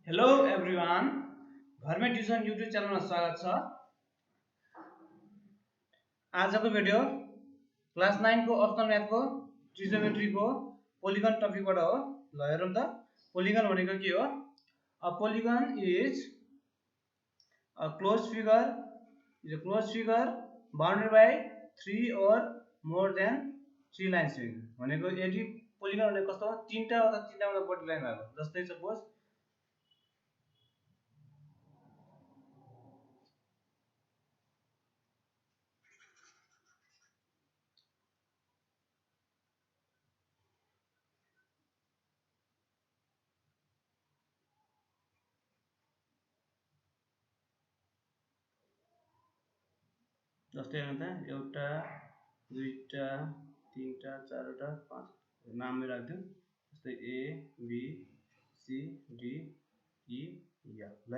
Hello everyone, घरमै tuition YouTube च्यानलमा स्वागत छ। आजको भिडियो क्लास 9 को अप्सनल म्याथको ट्रिगोनोमेट्रीको पोलिगन टपिकबाट हो। ल हेरौँ त, पोलिगन भनेको के हो? A polygon is a close figure bounded by 3 or more than 3 lines भनेको यदि पोलिगन भनेको कस्तो हो? तीनटा अथवा तीनटा भन्दा बढी लाइन भएको। जस्तै सपोज जस्तै हेर्नु त, एउटा दुईटा तीनटा चारवटा पाँच नाममै राखिदिउँ। जस्तै A B C D E F. ल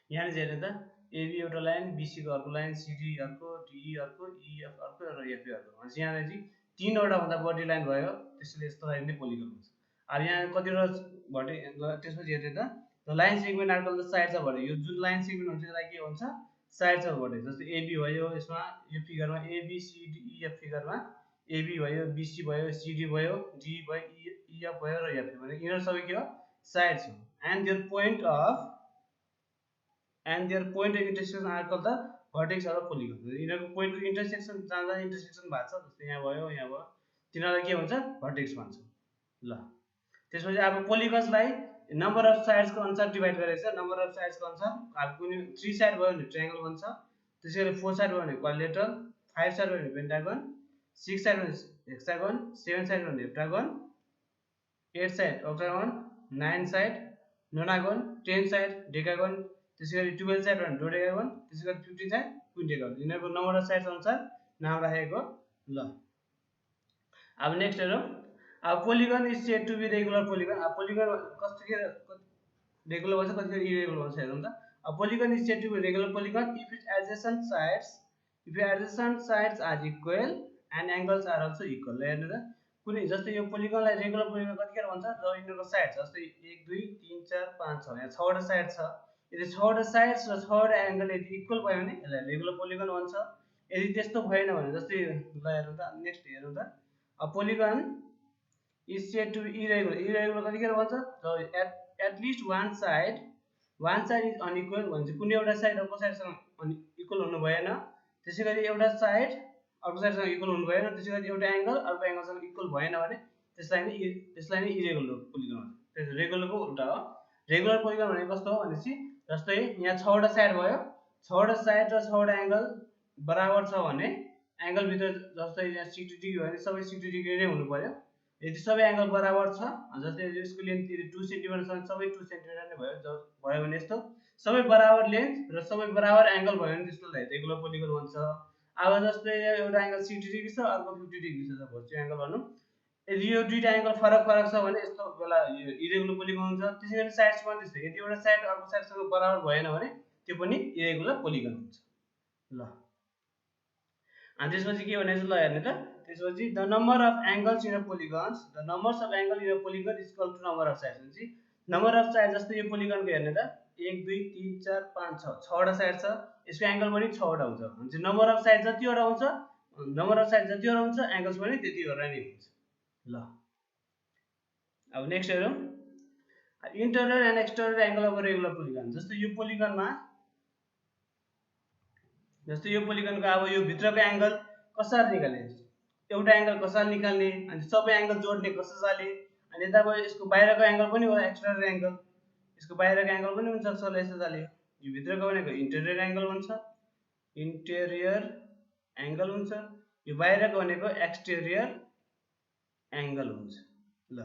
यहाँ चाहिँ हेर्नु त, एबी एउटा लाइन, बीसीको अर्को लाइन, सिडी अर्को, डिई अर्को, इएफ अर्को र एफए अर्को। भनेपछि यहाँ चाहिँ तीनवटा भन्दा बढी लाइन भयो, त्यसैले यस्तो लाइन नै पोलिगन हुन्छ। अब यहाँ कतिवटा भर्टे त्यसपछि हेर्नु त, the line segment are called the sides of vertex. यो जुन लाइन सेगमेन्ट हुन्छ त्यसलाई के भन्छ? Sides of vertex. जस्तै एबी भयो, यसमा यो फिगरमा एबीसीडीईएफ फिगरमा एबी भयो, बीसी भयो, सिडी भयो, डी भयो, इएफ भयो र एफ भने यिनीहरू सबै के हो? साइड्स हो। And their point intersection are called the vertex of polygon. यिनीहरूको पोइन्टको इन्टरसेक्सन जहाँ इन्टरसेक्सन भएको छ, जस्तै यहाँ भयो यहाँ भयो, तिनीहरूलाई के भन्छ? भर्टेक्स भन्छ। ल त्यसपछि अब पोलिगन्सलाई नम्बर अफ साइड्सको अनुसार डिभाइड गरेको छ। नम्बर अफ साइड्सको अनुसार अब कुनै 3 साइड भयो भने ट्रायंगल बन्छ, त्यसैगरी 4 साइड भयो भने क्वाड्रिलेटरल, 5 साइड भयो भने पेन्टागन, 6 साइड भयो भने हेक्सागन, 7 साइड भयो भने heptagon, 8 side octagon, 9 side nonagon, 10 side decagon, त्यसैगरी 12 साइड भयो भने डोडेकागन, त्यसैगरी 15 साइड क्विन्टेगन। यिनीहरूको नम्बर अफ साइड्स अनुसार नाम राखेको। ल अब नेक्स्ट हेरौँ। अब polygon is said to be regular polygon. अब पोलिगन कतिखेर रेगुलर भन्छ, कतिखेर इरेगुलर भन्छ हेरौँ त। अब polygon is said to be regular polygon if it's adjacent sides are equal and angles are also equal। ल हेर्नु त, कुनै जस्तै यो पोलिगनलाई रेगुलर पोलिगन कतिखेर भन्छ? जब यिनीहरूको साइड जस्तै 1 2 3 4 5 6 यहाँ 6 वटा साइड छ, यदि 6 वटा साइड्स र 6 वटा एंगल यदि इक्वल भयो भने यसलाई रेगुलर पोलिगन भन्छ। यदि त्यस्तो भएन भने जस्तै ल हेरौँ त, नेक्स्ट हेरौँ त। A polygon is said to be irregular। Irregular कतिखेर भन्छ? जब at least one side is unequal भन्छ। कुनै एउटा साइड अर्को साइडसँग इक्वल हुनु भएन, त्यसैगरी एउटा साइड अर्को साइडसँग इक्वल हुनु भएन, त्यसैगरी एउटा एंगल अर्को एंगलसँग इक्वल भएन भने त्यसलाई नै इरेगुलर पोलिगन भन्छ। त्यसो रेगुलरको उल्टा हो। रेगुलर पोलिगन भनेको कस्तो हो भनेपछि जस्तै यहाँ 6 वटा साइड भयो, 6 वटा साइड र 6 वटा एंगल बराबर छ भने एंगल भित्र जस्तै यहाँ 60 डिग्री भयो भने सबै 60 डिग्री नै हुनु पर्यो। यदि सबै एंगल बराबर छ, जस्तै यसको लेन्थ 2 सेन्टिमिटर छ भने सबै 2 सेन्टिमिटर नै भयो भने यस्तो सबै बराबर लेन्थ र सबै बराबर एंगल भयो भने त्यसलाई रेगुलर पोलिगन भन्छ। अब जस्तै एउटा एंगल 60 डिग्री छ, अर्को 50 डिग्री छ, सपोज त्यो एंगल भनौँ। यदि यो दुईटा एंगल फरक छ भने यस्तो बेला यो इरेगुलर पोलिगन हुन्छ। त्यसैगरी साइड्स पनि त्यस्तै, यदि एउटा साइड अर्को साइडसँग बराबर भएन भने त्यो पनि इरेगुलर पोलिगन हुन्छ। ल अनि त्यसपछि के भनेको छ? ल हेर्नु त, त्यसपछि the number of angles in a polygons, the numbers of angle in a polygon is equal to number of sides. भनेपछि नम्बर अफ साइड जस्तै यो पोलिगनको हेर्नु त, 1 2 3 4 5 6 6 वटा साइड छ, यसको एंगल पनि 6 वटा हुन्छ। भनेपछि नम्बर अफ साइड जतिवटा हुन्छ, नम्बर अफ साइड जतिवटा हुन्छ, एंगल्स पनि त्यतिवटा नै हुन्छ। ल अब नेक्स्ट हेरौँ। Internal and external angle of regular polygon. जस्तै यो पोलिगनमा जस्तै यो पोलिगनको अब यो भित्रको एंगल कसरी निकाल्ने, एउटा एंगल कसरी निकाल्ने, अनि सबै एंगल जोड्ने कसरी, अनि यता भयो यसको बाहिरको एंगल पनि हो एक्सटर्नल एंगल, यसको बाहिरको एंगल पनि हुन सक्छ। ल यसरी यो भित्रको भनेको इन्टेरियर एंगल हुन्छ, इन्टेरियर एंगल हुन्छ, यो बाहिरको भनेको एक्सटेरियर एंगल हुन्छ। ल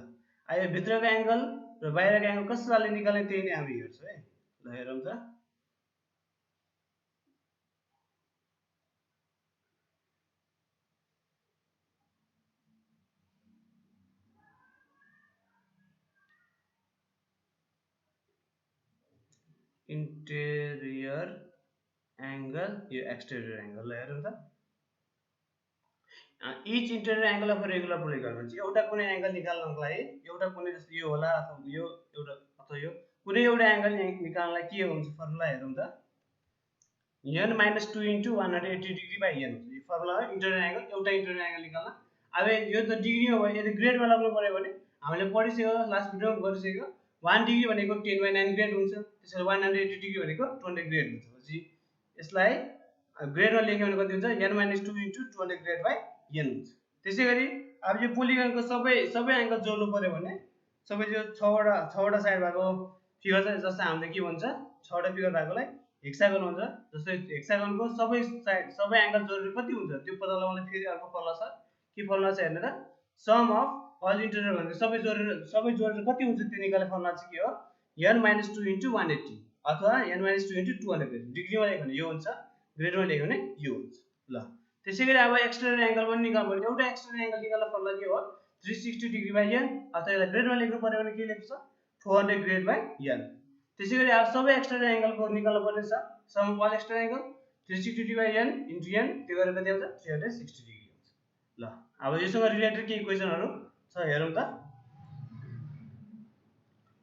अब यो भित्रको एंगल र बाहिरको एंगल कसरी निकाल्ने त्यही नै हामी हेर्छौँ है। ल हेरौँ त, इंटेरियर एंगल यो एक्सटेरियर एंगल। ल हेरौँ त, each interior angle of regular polygon भन्छ। एउटा कुनै एंगल निकाल्नको लागि एउटा कुनै जस्तो यो होला अथवा यो एउटा अथवा यो कुनै एउटा एंगल निकाल्नलाई के हुन्छ फर्मुला हेरौँ त n minus 2 into 180 degree by n यो फर्मुला हो इन्टरनल एंगल एउटा इन्टरनल एंगल निकाल्न अब यो त डिग्रीमा भयो यदि ग्रेडमा लाग्नु पर्यो भने हामीले पढिसक्यो लास्ट भिडियोमा गरिसक्यो 1 डिग्री भनेको 10/9 ग्रेड हुन्छ त्यसैले 180 डिग्री भनेको 200 ग्रेड हुन्छ भनेपछि यसलाई ग्रेडमा लेख्यो भने कति हुन्छ n minus 2 into 200 grade by n हुन्छ त्यसैगरी अब यो पोलिगनको सबै एंगल जोड्नु पर्यो भने सबै यो 6वटा साइड भएको फिगर चाहिँ जस्तै हामीले के भन्छ 6वटा फिगर भएकोलाई हेक्सागन भन्छ जस्तै हेक्सागनको सबै साइड सबै एंगल जोडेर कति हुन्छ त्यो पत्ता लगाउनलाई फेरि अर्को फर्मुला छ के फर्मुला छ हेर्नु त सम अफ अल इन्टरनल भनेको सबै जोडेर कति हुन्छ त्यो निकाल्ने फर्मुला चाहिँ के हो n minus 2 into 180 अथवा n minus 2 into 200 डिग्रीमा लेख्यो भने यो हुन्छ ग्रेडमा लेख्यो भने यो हुन्छ ल त्यसैगरी अब एक्सटर्नल एंगल पनि निकाल्नु पर्यो एउटा एक्सटर्नल एंगल निकाल्ने फर्मुला के हो 360 डिग्री by n अथवा यसलाई ग्रेडमा लेख्नु पर्यो भने के लेख्छ 400 ग्रेड by n त्यसैगरी अब सबै एक्सटर्नल एंगलको निकाल्नु पर्ने छ sum of all external angle 360 degree by n into n त्यो गरेर कति आउँछ 360 डिग्री हुन्छ ल अब यससँग रिलेटेड के क्वेशनहरु छ हेरौँ त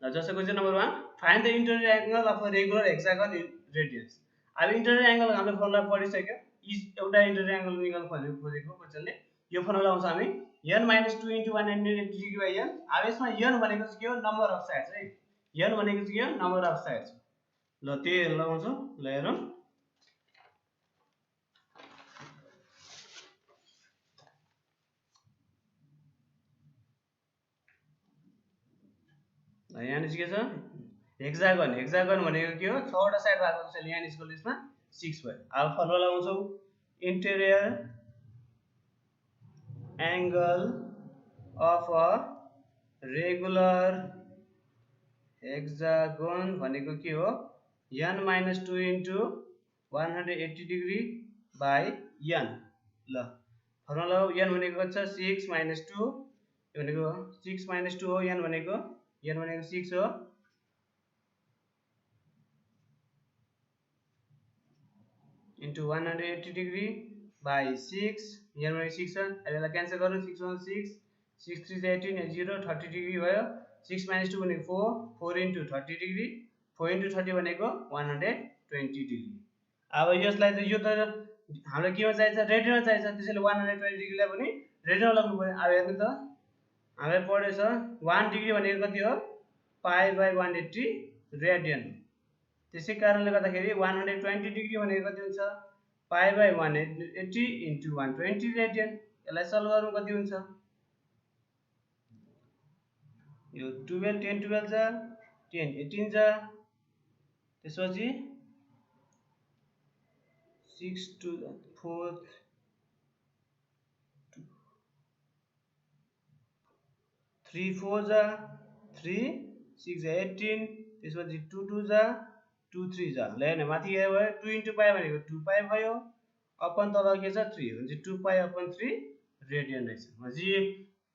ल जस्तो question number 1 find the internal angle of a regular hexagon in radius अब इन्टरनल एंगल हामीले फर्मुला पढिसक्यो एउटा इन्टरनल एंगल निकाल्नु खोजेको क्वेशनले यो फर्मुला आउँछ हामी n minus 2 into 180 degree by n अब यसमा n भनेको चाहिँ के हो नम्बर अफ साइड्स है n भनेको चाहिँ के हो नम्बर अफ साइड्स ल त्यही लगाउँछौ ल हेरौँ यहाँ निस्के छ हेक्सागन भनेको के हो 6वटा साइड भएको छ यहाँ निस्को लिस्टमा 6 भयो अब फर्मुला लगाउँछौ interior angle of a regular hexagon भनेको के हो n minus 2 into 180 degree by n ल फर्मुला n भनेको छ 6 minus 2 यो भनेको 6 minus 2 हो n भनेको 6 हो into 180 degree by 6 n भनेको 6 छ अब यसलाई क्यान्सल गर्नु 6 1 6 6 3 18 0 30 डिग्री भयो 6 minus 2 भनेको 4 into 30 degree 4 into 30 भनेको 120 डिग्री अब यसलाई त यो त हामीलाई केमा चाहिन्छ रेडियनमा चाहिन्छ त्यसैले 120 डिग्रीलाई पनि रेडियनमा लाग्नु पर्यो अब हेर्नु त हामीले पढेछ 1 डिग्री भनेको कति हो पाई by 180 रेडियन त्यसै कारणले गर्दाखेरि 120 डिग्री भनेको कति हुन्छ पाई by 180 into 120 रेडियन यसलाई सल्भ गर्नु कति हुन्छ यो 12 10 12 जा 10 18 जा त्यसपछि 6 to 4 3 4 जा 3 6 जा 18 त्यसपछि 2 2 जा 2 3 जा ल हेर्नु माथि के भयो 2 into पाई भनेको 2 पाई भयो अपन तल के छ 3 हुन्छ 2 पाई अपन 3 रेडियन रहेछ भनेपछि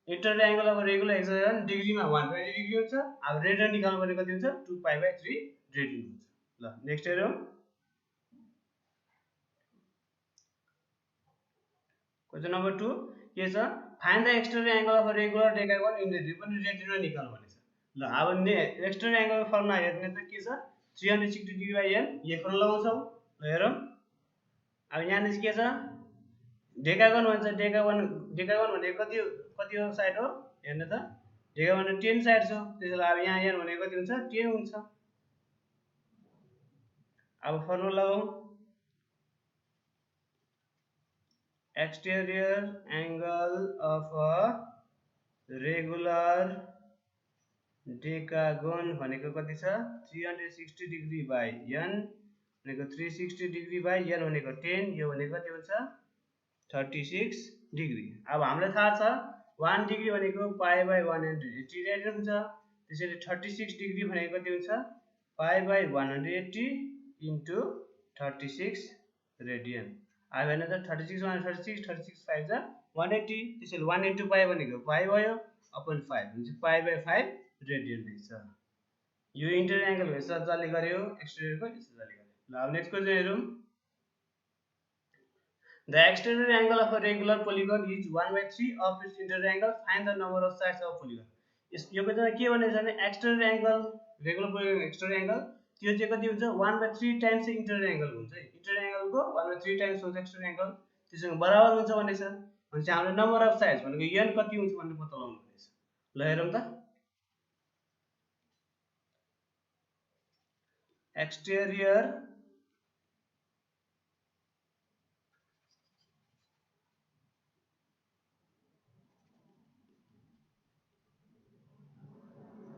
internal angle of regular hexagon डिग्रीमा 120 डिग्री हुन्छ अब रेडियन निकाल्नु पर्ने कति हुन्छ 2 पाई by 3 रेडियन हुन्छ ल नेक्स्ट हेरौँ क्वेशन नम्बर 2 के छ find the external angle of a regular decagon in radian पनि रेडियनमा निकाल्नु भनेछ ल अब एक्सटर्नल एंगल फर्मुला हेर्ने त के छ 360 डिग्री by n यो फर्मुला लगाउँछौ ल हेरौँ अब यहाँ निस्के छ डेकागोन भन्छ डेकागोन भनेको कति हो साइड हो हेर्नु त डेकागोन 10 साइड छ त्यसैले अब यहाँ n भनेको कति हुन्छ 10 हुन्छ अब फर्मुला लगाऊ exterior angle of a regular decagon भनेको कति छ 360 डिग्री by n भनेको 360 डिग्री by n भनेको 10 यो भनेको कति हुन्छ 36 डिग्री अब हामीलाई थाहा छ 1 डिग्री भनेको पाई by 180 रेडियन हुन्छ त्यसैले 36 डिग्री भनेको कति हुन्छ पाई by 180 into 36 रेडियन अब हेर्नु त 36 36 5 जा 180 त्यसैले 1 into पाई भनेको पाई भयो अपन 5 हुन्छ पाई by 5 रेडियन रहेछ यो इन्टरनल एंगल यसरी गर्यो एक्सटेरियरको यसरी गर्यो ल अब नेक्स्ट क्वेशन हेरौँ The external angle of a regular polygon is 1/3 of its internal angle. Find the number of sides of polygon. यो चाहिँ के भनेको छ भने external angle regular polygon external angle त्यो चाहिँ कति हुन्छ 1/3 टाइम्स इन्टरनल एंगल हुन्छ है। इन्टरनल एंगलको 1/3 टाइम्स हुन्छ एक्सटर्नल एंगल, त्यससँग बराबर हुन्छ भनेछ। भनेपछि हाम्रो नम्बर अफ साइड्स भनेको n कति हुन्छ भन्ने पत्ता लगाउनु पर्नेछ। ल हेरौँ त, exterior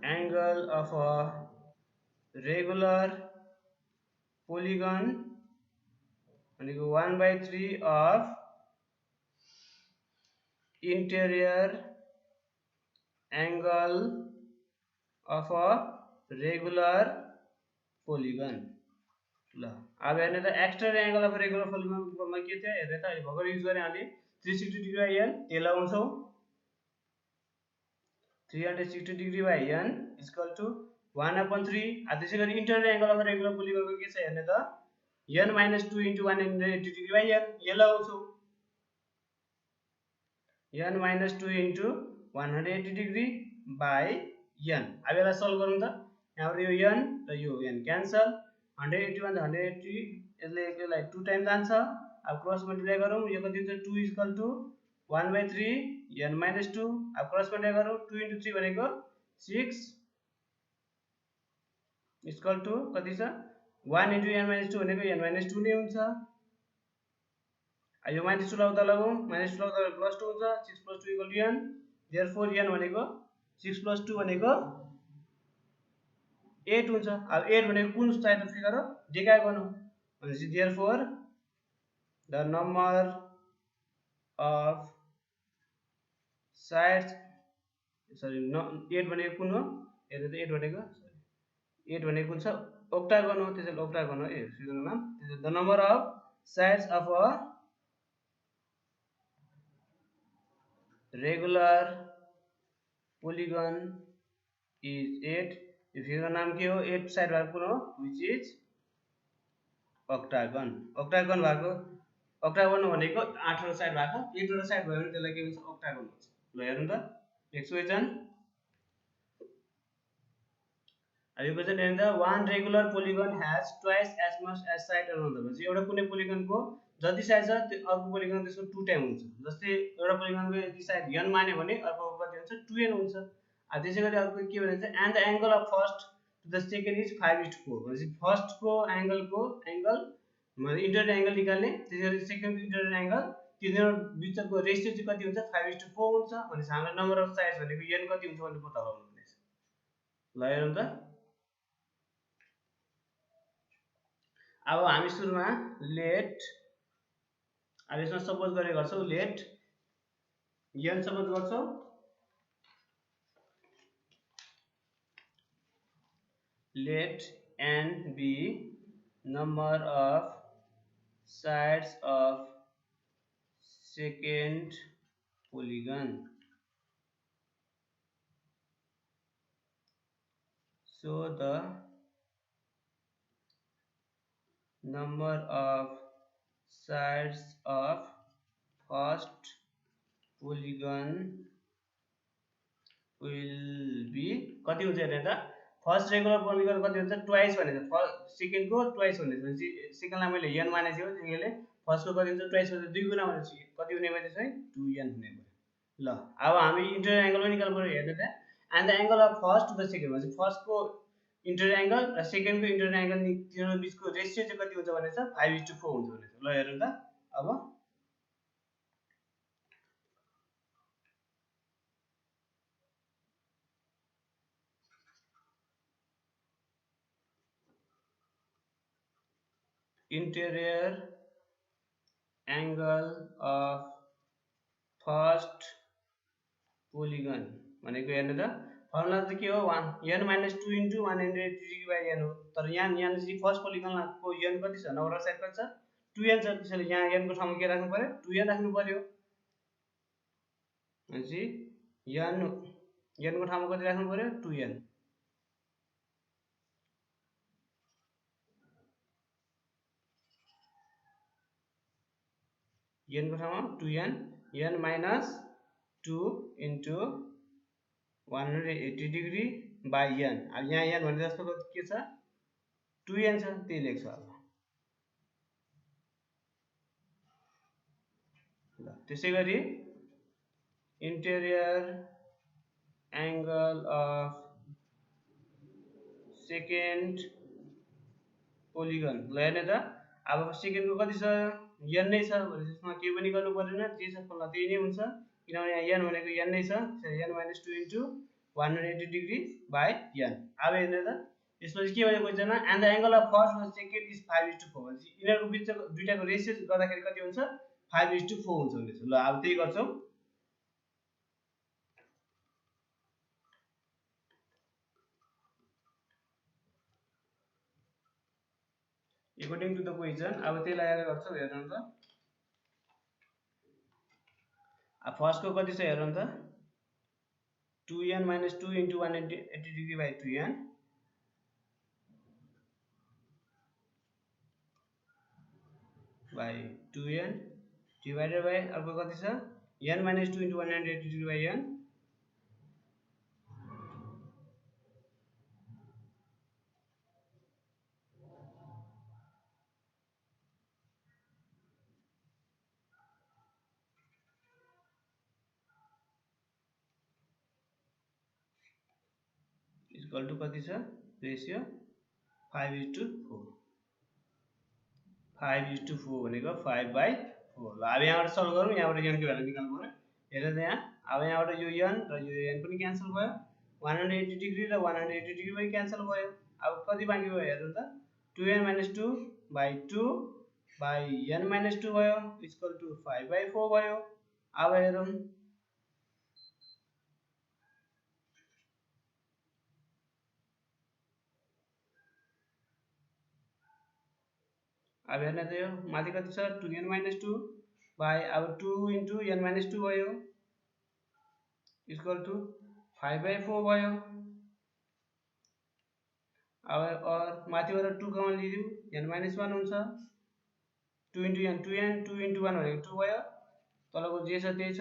angle of a regular polygon भनेको 1/3 of interior angle of a regular polygon। ल अब हेर्ने त external angle of regular polygon मा के थियो हेर्ने त, अहिले भर्खर युज गरे हामीले 360 डिग्री बाइ n, त्यसलाई लगाउँछौँ 360 degree by n equal to 1/3। त्यसै गरी इन्टरनल एंगल अफ रेगुलर पोलिगनको के छ हेर्ने त, n - 2 * 180 डिग्री बाइ n, यसलाई लगाउँछौँ n - 2 * 180 डिग्री बाइ n। अब यसलाई सल्भ गरौँ त, यहाँबाट यो n र यो n क्यान्सल, 180 भन्दा 180 यसलाई 2 टाइम जान्छ। अब क्रस मल्टिप्लाई गरौँ, यो कति हुन्छ 2 इक्वल टु 1/3 n - 2। अब क्रस मल्टिप्लाई गरौँ, 2 * 3 भनेको 6 इक्वल टु कति छ 1 * n - 2 भनेको n - 2 नै हुन्छ। यो -2 लाई उता लगाऊ, -2 लाई उता +2 हुन्छ, 6 + 2 = n, देयरफोर n भनेको 6 + 2 भनेको 8 हुन्छ। अब 8 भनेको कुन साइडको फिगर हो, डिकाइ गर्नु भनेपछि therefore the number of sides, sorry 8 भनेको कुन हो हेर्नु त, 8 भनेको कुन छ ओक्टागन हो, त्यसैले ओक्टागन हो ए फिगरको नाम। त्यसैले the number of sides of a regular polygon is 8। यो फिगरको नाम के हो, 8 साइड भएको कुन हो, विच इज ओक्टागन। ओक्टागन भएको ओक्टागन भनेको 8 वटा साइड भएको, 8 वटा साइड भयो भने त्यसलाई के भन्छ, ओक्टागन भन्छ। ल हेरौँ त नेक्स्ट क्वेशन। अब यो क्वेशन हेर्नु त, one regular polygon has twice as much as side another. भनेपछि एउटा कुनै पोलिगनको जति साइड छ त्यो अर्को पोलिगन त्यसको 2 टाइम हुन्छ। जस्तै एउटा पोलिगनको यदि साइड n मान्यो भने अर्को कति हुन्छ 2n हुन्छ। अब त्यसै गरी अर्को के भनेको छ, and the angle of first to the second is 5:4। भनेपछि फर्स्टको एंगल मतलब इन्टरनल एंगल निकाल्ने, त्यसै गरी सेकेन्डको इन्टरनल एंगल, तिनीहरु बीचको रेशियो चाहिँ कति हुन्छ 5:4 हुन्छ। भनेपछि हाम्रो नम्बर अफ साइड्स भनेको n कति हुन्छ भन्ने पत्ता लगाउनु पर्नेछ। ल हेरौँ त, अब हामी सुरुमा लेट, अब यसमा सपोज गरे गर्छौं लेट n सपोज गर्छौं, let n be number of sides of second polygon, so the number of sides of first polygon will be कति हुन्छ हेर्ने त, फर्स्ट रेगुलर पोलिगन कति हुन्छ ट्वाइस भनेको फर्स्ट सेकेन्डको ट्वाइस भनेको भनेपछि सेकेन्डलाई मैले n मानेको हो, त्यसैले फर्स्टको कति हुन्छ ट्वाइस भनेको 2 गुणा भनेपछि कति हुने भयो त्यसै 2n हुने भयो। ल अब हामी इन्टरनल एंगल पनि निकाल्नु पर्यो हेर्नु त, and the angle of first to the second भनेपछि फर्स्टको इन्टरनल एंगल र सेकेन्डको इन्टरनल एंगल तिनीहरु बीचको रेशियो चाहिँ कति हुन्छ भनेछ 5:4 हुन्छ भनेछ। ल हेरौँ त, अब interior angle of first polygon भनेको हेर्नु त, फर्मुला चाहिँ के हो, n - 2 * 180 डिग्री बाइ n हो। तर यहाँ चाहिँ फर्स्ट पोलिगनको n कति छ, नम्बर अफ साइड कति छ 2n छ। त्यसैले यहाँ n को ठाउँमा के राख्नु पर्यो 2n राख्नु पर्यो। भनेपछि n को ठाउँमा कति राख्नु पर्यो 2n। n को ठाउँमा 2n, n - 2 * 180 degree by n। अब यहाँ n भने जस्तो के छ 2n छ, त्यही लेख्छ अब। ल त्यसै गरी interior angle of second polygon. ल हेर्ने त अब सेकेन्डको कति छ n नै छ भने त्यसमा के पनि गर्नु पर्दैन, जे छ फल्ला त्यही नै हुन्छ, किनभने यहाँ n भनेको n नै छ। त्यसैले n - 2 * 180 डिग्री बाई n। अब हेर्ने त यसपछि के भने क्वेशनमा and the angle of first र सेकेन्ड इज 5:4 भन्छ। यिनीहरुको बीचको दुईटाको रेशियो गर्दाखेरि कति हुन्छ 5:4 हुन्छ भनेछ। ल अब त्यही गर्छौं। According to the question, अब त्यही लगाएर गर्छौं। हेर्नु त अब फर्स्ट को कति छ हेर्नु त 2n - 2 * 180 degree by 2n by 2n divided by अर्को कति छ n - 2 * 180 degree by n equal to कति छ रेशियो 5:4। 5:4 भनेको 5/4। ल अब यहाँबाट सल्भ गरौँ। यहाँबाट n को भ्यालु निकाल्नु पर्यो। हेर त यहाँ अब यहाँबाट यो n र यो n पनि क्यान्सल भयो। 180 डिग्री र 180 डिग्री पनि क्यान्सल भयो। अब कति बाँकी भयो हेर्नु त 2n - 2 बाई 2 बाई n - 2 भयो इक्वल टु 5/4 भयो। अब हेरौँ अब हेर्न त यो माथि कति छ 2n - 2 बाई अब 2 * n - 2 भयो इक्वल टु 5/4 भयो। अब और माथिबाट 2 कमन लिदियौ n - 1 हुन्छ 2 * n 2n 2 * 1 भनेको 2 भयो। तलको जे छ त्यही छ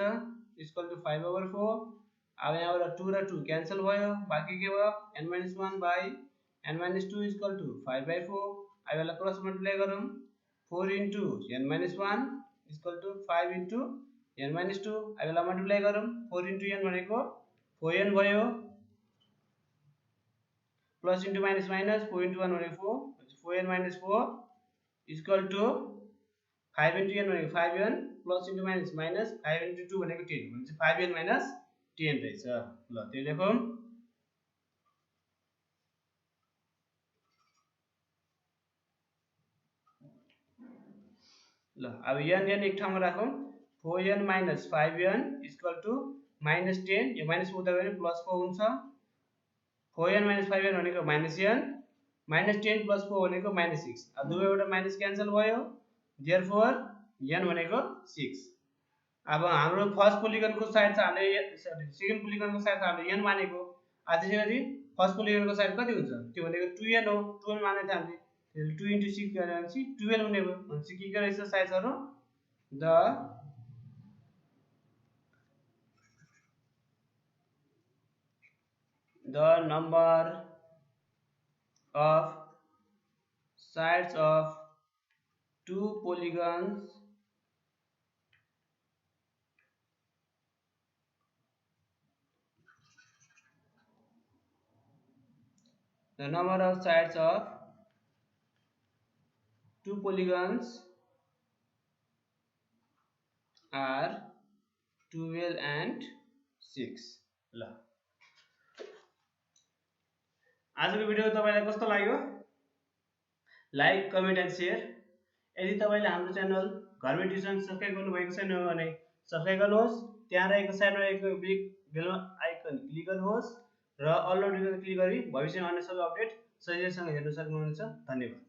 इक्वल टु 5/4। अब यहाँबाट 2 र 2 क्यान्सल भयो। बाँकी के भयो n - 1 by n - 2 equal to 5/4। अब यसलाई क्रस मल्टिप्लाई गरौँ 4 * n - 1 इक्वल टु 5 * n - 2। अब यसलाई मल्टिप्लाई गरौँ 4 * n भनेको 4n भयो प्लस इन्टु माइनस माइनस 4 * 1 भनेको 4 4n - 4 इक्वल टु 5 * n भनेको 5n plus into minus minus 5 * 2 भनेको 10 भनेपछि 5n - 10 रहेछ। ल त्यो लेखौँ। ल अब n एक ठाउँमा राखौँ 4n - 5n इक्वल टु -10 यो माइनस उता गयो भने प्लस 4 हुन्छ। 4n - 5n भनेको -n -10 + 4 भनेको -6। अब दुवैबाट माइनस क्यान्सल भयो देयरफोर n भनेको 6। अब हाम्रो फर्स्ट पोलिगनको साइड छ हामीले सेकेन्ड पोलिगनको साइड छ हामीले n मानेको। त्यसैगरी फर्स्ट पोलिगनको साइड कति हुन्छ त्यो भनेको 2n हो। 2n मानेको थियो हामीले 2 * 6 गरेपछि 12 हुने भयो। भनेपछि के रहेछ साइजहरु the number of sides of two polygons the number of sides of two polygons are 12 and 6। ल आजको भिडियो तपाईलाई कस्तो लाग्यो लाइक कमेन्ट एन्ड शेयर। यदि तपाईले हाम्रो च्यानल घरमै ट्युसन सब्स्क्राइब गर्नुभएको छैन भने सब्स्क्राइब गर्नुहोस्। त्यहाँ रहेको साइडमा रहेको बिग बेल आइकन क्लिक गर्नुहोस् र अल नोटिफिकेसन क्लिक गरी भविष्यमा आउने सबै अपडेट सजिलैसँग हेर्न सक्नुहुन्छ। धन्यवाद।